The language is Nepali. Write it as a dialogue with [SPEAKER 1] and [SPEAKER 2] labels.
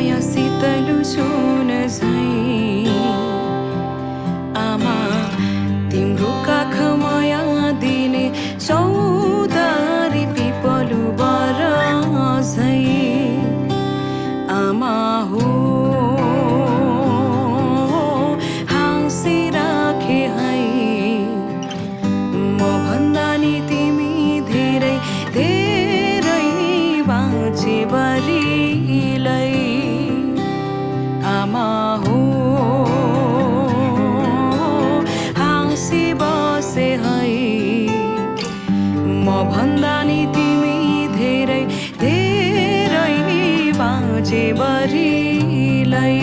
[SPEAKER 1] माया शीतल सुन झैं आमा तिम्रो काख माया दिने चौतारी पिपलु बर झैं आमा हो हाँसिराखे है म भन्दा नि तिमी धेरै धेरै बाँचे बलिलै आमा हो हाँसी बसे है म भन्दा नि तिमी धेरै धेरै बाँचे बलिलै